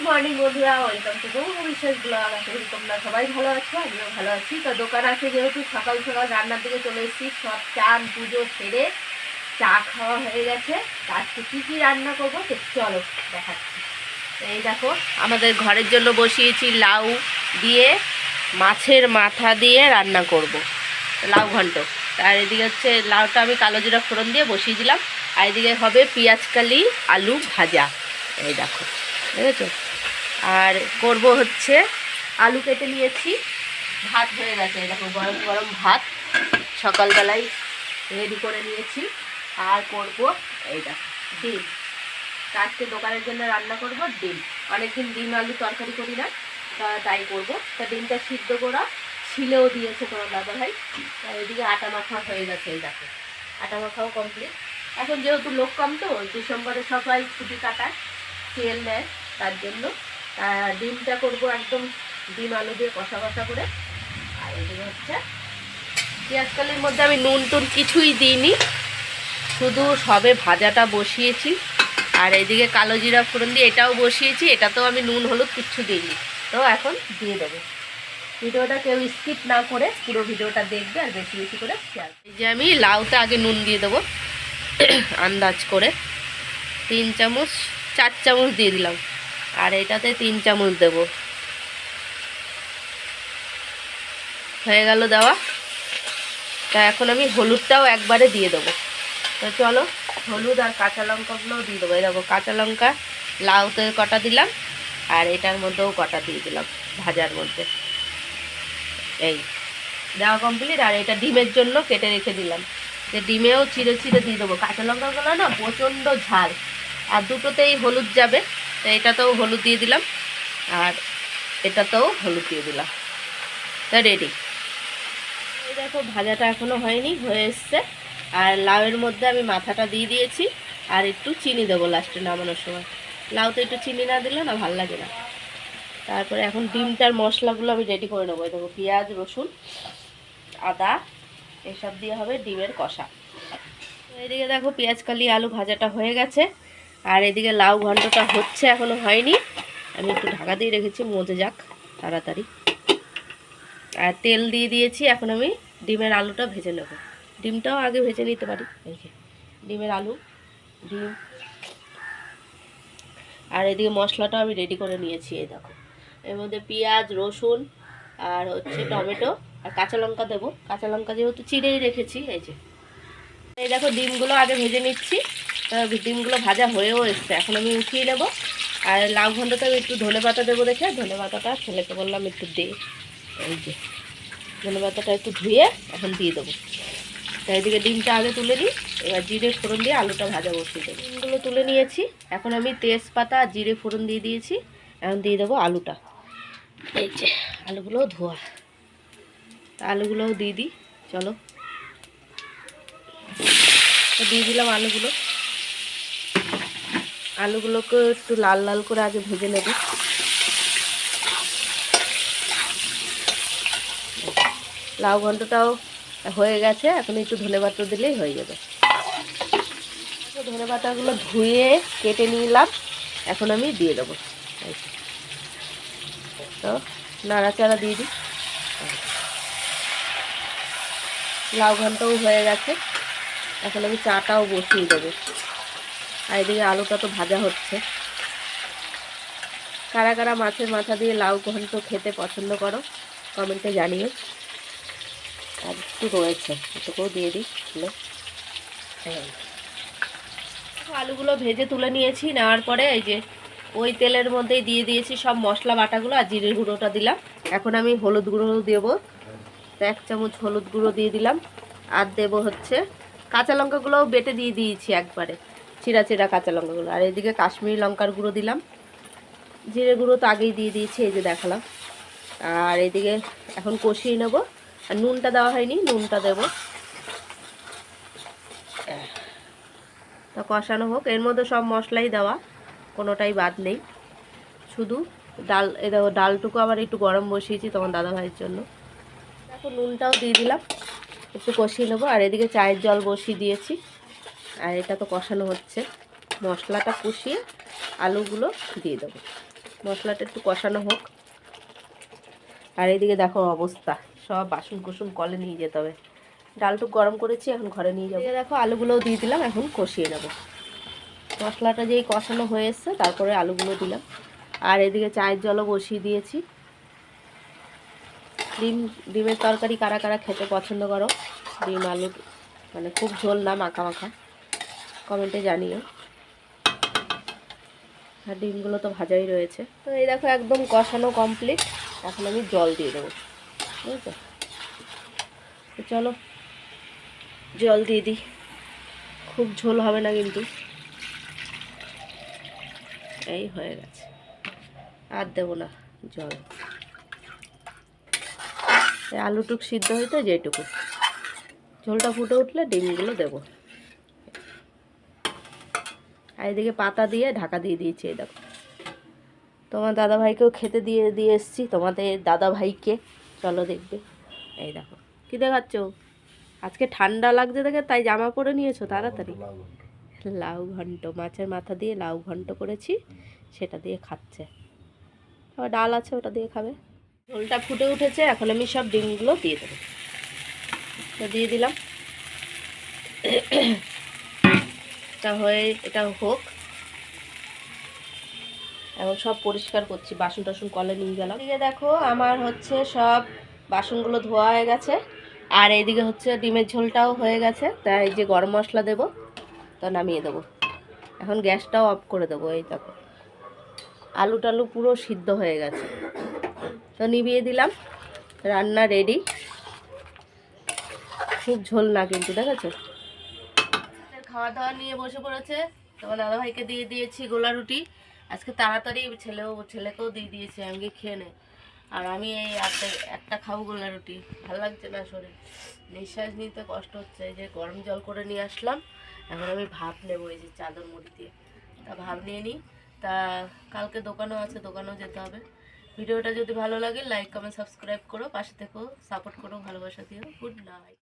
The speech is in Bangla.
মর্নিং বন্ধুরা, ওয়েলকাম টু গৌর বিশ্বাস ব্লগ। আশা করি তোমরা সবাই ভালো আছো, আমিও ভালো আছি। তো দোকান আছে যেহেতু সকাল সকাল রান্নার দিকে চলে এসেছি। সব চান পুজো সেরে চা খাওয়া হয়ে গেছে। আজকে কী কী রান্না করবো তো চলো দেখাচ্ছি। এই দেখো, আমাদের ঘরের জন্য বসিয়েছি লাউ দিয়ে মাছের মাথা দিয়ে রান্না করব, লাউ ঘন্ট। আর এদিকে হচ্ছে লাউটা আমি কালো জিরা ফোড়ন দিয়ে বসিয়ে দিলাম। আর এদিকে হবে পেঁয়াজকালি আলু ভাজা। এই দেখো, দেখেছো। আর করব হচ্ছে আলু কেটে নিয়েছি, ভাত হয়ে গেছে। এই দেখো, গরম গরম ভাত সকালবেলায় রেডি করে নিয়েছি। আর করব এই দেখো ডিম। আজকে দোকানের জন্য রান্না করব ডিম। অনেকদিন ডিম আলু তরকারি করি না, তাই করব। তা ডিমটা সিদ্ধ করা ছিলেও দিয়েছে তোমার দাদা ভাই। আর এদিকে আটা মাখা হয়ে গেছে। এই দেখো, আটা মাখাও কমপ্লিট। এখন যেহেতু লোক কম, তো ডিসেম্বরে সবাই ছুটি কাটায়, তেল নেয়, তার জন্য ডিমটা করব একদম ডিম আলু দিয়ে কষা কষা করে। আর এদিকে হচ্ছে পেঁয়াজকালির মধ্যে আমি নুন টুন কিছুই দিইনি, শুধু সবে ভাজাটা বসিয়েছি। আর এইদিকে কালো জিরা ফোড়ন দিয়ে এটাও বসিয়েছি, এটাতেও আমি নুন হলুদ কিচ্ছু দিইনি। তো এখন দিয়ে দেবো। ভিডিওটা কেউ স্কিপ না করে পুরো ভিডিওটা দেখবে আর বেশি বেশি করে শেয়ার। এই যে আমি লাউটা আগে নুন দিয়ে দেবো আন্দাজ করে, 3 চামচ 4 চামচ দিয়ে দিলাম। আর এটাতে 3 চামচ দেব, হয়ে গেল দেওয়া। তা এখন আমি হলুদটাও একবারে দিয়ে দেবো। তো চলো, হলুদ আর কাঁচা লঙ্কাগুলোও দিয়ে দেবো। এই দেখো, কাঁচা লঙ্কা লাউতে কটা দিলাম, আর এটার মধ্যেও কটা দিয়ে দিলাম ভাজার মধ্যে। এই দেওয়া কমপ্লিট। আর এটা ডিমের জন্য কেটে রেখে দিলাম, যে ডিমেও চিড়ে চিড়ে দিয়ে দেবো। কাঁচা লঙ্কাগুলো না প্রচণ্ড ঝাল, আর দুটোতেই হলুদ যাবে। তো এটাতেও হলুদ দিয়ে দিলাম, আর এটাতেও হলুদ দিয়ে দিলাম। তা রেডি। এই দেখো, ভাজাটা এখনও হয়নি, হয়ে এসছে। আর লাউয়ের মধ্যে আমি মাথাটা দিয়ে দিয়েছি, আর একটু চিনি দেবো লাস্টে নামানোর সময়। লাউতে একটু চিনি না দিলে না ভালো লাগে না। তারপরে এখন ডিমটার মশলাগুলো আমি রেডি করে নেবো। দেখো, পেঁয়াজ রসুন আদা এসব দিয়ে হবে ডিমের কষা। এইদিকে দেখো, পেঁয়াজকালি আলু ভাজাটা হয়ে গেছে। আর এদিকে লাউ ঘন্টটা হচ্ছে, এখনও হয়নি। আমি একটু ঢাকা দিয়ে রেখেছি, মজে যাক তাড়াতাড়ি। আর তেল দিয়ে দিয়েছি, এখন আমি ডিমের আলুটা ভেজে নেব। ডিমটাও আগে ভেজে নিতে পারি। এই যে ডিমের আলু, ডিম। আর এদিকে মশলাটা আমি রেডি করে নিয়েছি। এই দেখো, এর মধ্যে পেঁয়াজ রসুন আর হচ্ছে টমেটো আর কাঁচা লঙ্কা দেবো। কাঁচা লঙ্কা যেহেতু চিড়েই রেখেছি। এই দেখো, ডিমগুলো আগে ভেজে নিচ্ছি। ডিমগুলো ভাজা হয়েও এসছে, এখন আমি উঠিয়ে নেব। আর লাউ ঘন্টটা একটু ধনে পাতা দেবো দেখে, ধনে পাতাটা ছেলেকে বললাম একটু দে। এই যে ধনে পাতাটা একটু ধুয়ে এখন দিয়ে দেবো। তাই এদিকে ডিমটা আগে তুলে নিই, এবার জিরে ফোড়ন দিয়ে আলুটা ভাজা বসিয়ে দেবো। ডিমগুলো তুলে নিয়েছি, এখন আমি তেজপাতা আর জিরে ফোড়ন দিয়ে দিয়েছি। এখন দিয়ে দেবো আলুটা। এই যে আলুগুলোও ধোয়া, আলুগুলোও দিয়ে দিই। চলো, দিয়ে দিলাম আলুগুলোকে একটু লাল লাল করে আগে ভেজে নেব। লাউ ঘন্টটাও হয়ে গেছে, এখন একটু ধনেপাতা দিলেই হয়ে যাবে। ধনেপাতাগুলো ধুয়ে কেটে নিলাম, এখন আমি দিয়ে দেবো। তো নাড়াচাড়া দিয়ে দিই। লাউ ঘন্টও হয়ে গেছে, এখন আমি চাটাও বসিয়ে দেবো। আর এদিকে আলুটা তো ভাজা হচ্ছে। কারা কারা মাছের মাথা দিয়ে লাউ ঘন্ট খেতে পছন্দ করো কমেন্টে জানিও। আর একটু রয়েছে, এটুকুও দিয়ে দিই। আলুগুলো ভেজে তুলে নিয়েছি, নেওয়ার পরে এই যে ওই তেলের মধ্যেই দিয়ে দিয়েছি সব মশলা বাটাগুলো, আর জিরের গুঁড়োটা দিলাম। এখন আমি হলুদ গুঁড়ো দেবো, 1 চামচ হলুদ গুঁড়ো দিয়ে দিলাম। আর দেবো হচ্ছে কাঁচা লঙ্কাগুলোও বেটে দিয়ে দিয়েছি একবারে, চিরা চিরা কাঁচা লঙ্কাগুলো। আর এদিকে কাশ্মীরি লঙ্কার গুঁড়ো দিলাম, জিরে গুঁড়ো তো আগেই দিয়ে দিয়েছি, এই যে দেখালাম। আর এদিকে এখন কষিয়ে নেব। আর নুনটা দেওয়া হয়নি, নুনটা দেবো। তা কষানো হোক, এর মধ্যে সব মশলাই দেওয়া, কোনোটাই বাদ নেই। শুধু ডাল, এই দেখো ডালটুকু আবার একটু গরম বসিয়েছি তোমার দাদা ভাইয়ের জন্য। দেখো নুনটাও দিয়ে দিলাম, একটু কষিয়ে নেবো। আর এদিকে চায়ের জল বসিয়ে দিয়েছি। আর এটা তো কষানো হচ্ছে, মশলাটা কষিয়ে আলুগুলো দিয়ে দেবো। মশলাটা একটু কষানো হোক। আর এইদিকে দেখো অবস্থা, সব বাসন কুসুন কলে নিয়ে যেতে হবে। ডালটুক গরম করেছি, এখন ঘরে নিয়ে যাবো। দেখো আলুগুলোও দিয়ে দিলাম, এখন কষিয়ে নেব। মশলাটা যেই কষানো হয়ে এসছে তারপরে আলুগুলো দিলাম। আর এদিকে চায়ের জলও বসিয়ে দিয়েছি। ডিমের তরকারি কারা কারা খেতে পছন্দ করো, ডিম আলুর মানে খুব ঝোল না, মাখা মাখা, কমেন্টে জানিও। আর ডিমগুলো তো ভাজাই রয়েছে। তো এই দেখো একদম কষানো কমপ্লিট। এখন আমি জল দিয়ে দেবো, বুঝেছো? তো চলো জল দিয়ে দিই। খুব ঝোল হবে না কিন্তু, এই হয়ে গেছে, আর দেবো না জল। আলুটুক সিদ্ধ হইতে যেটুকু, ঝোলটা ফুটে উঠলে ডিমগুলো দেবো। আর এদিকে পাতা দিয়ে ঢাকা দিয়ে দিয়েছি। এই দেখো তোমার দাদাভাইকেও খেতে দিয়ে এসছি, তোমাদের দাদাভাইকে, চলো দেখবে। এই দেখো কি দেখাচ্ছ, আজকে ঠান্ডা লাগছে দেখে তাই জামা পরে নিয়েছো তাড়াতাড়ি। লাউ ঘন্ট, মাছের মাথা দিয়ে লাউ ঘন্ট করেছি, সেটা দিয়ে খাচ্ছে। আবার ডাল আছে, ওটা দিয়ে খাবে। ঝোলটা ফুটে উঠেছে, এখন আমি সব ডিমগুলো দিয়ে দেবো। তো দিয়ে দিলাম। এটা হোক। এখন সব পরিষ্কার করছি, বাসন টাসন কলে নিয়ে গেলাম। এদিকে দেখো আমার হচ্ছে সব বাসনগুলো ধোয়া হয়ে গেছে। আর এইদিকে হচ্ছে ডিমের ঝোলটাও হয়ে গেছে। তাই যে গরম মশলা দেবো, তো নামিয়ে দেবো। এখন গ্যাসটাও অফ করে দেবো। এই দেখো আলু টালু পুরো সিদ্ধ হয়ে গেছে, তো নিভিয়ে দিলাম। রান্না রেডি। খুব ঝোল না কিন্তু, দেখেছো? খাওয়া দাওয়া নিয়ে বসে পড়েছে। তোমার দাদাভাইকে দিয়ে দিয়েছি গোলা রুটি। আজকে তাড়াতাড়ি ছেলেকেও দিয়ে দিয়েছি, আমি খেয়ে নে। আর আমি এই একটা খাবো গোলা রুটি, ভালো লাগছে না শরীর, নিঃশ্বাস নিতে কষ্ট হচ্ছে। এই যে গরম জল করে নিয়ে আসলাম, এখন আমি ভাপ নেবো এই যে চাদর মুড়ি দিয়ে। তা ভাপ নিয়ে নিই। তা কালকে দোকানও আছে, দোকানেও যেতে হবে। ভিডিওটা যদি ভালো লাগে লাইক কমেন্ট সাবস্ক্রাইব করো, পাশে থেকেও সাপোর্ট করো, ভালোবাসা দিও। Good night.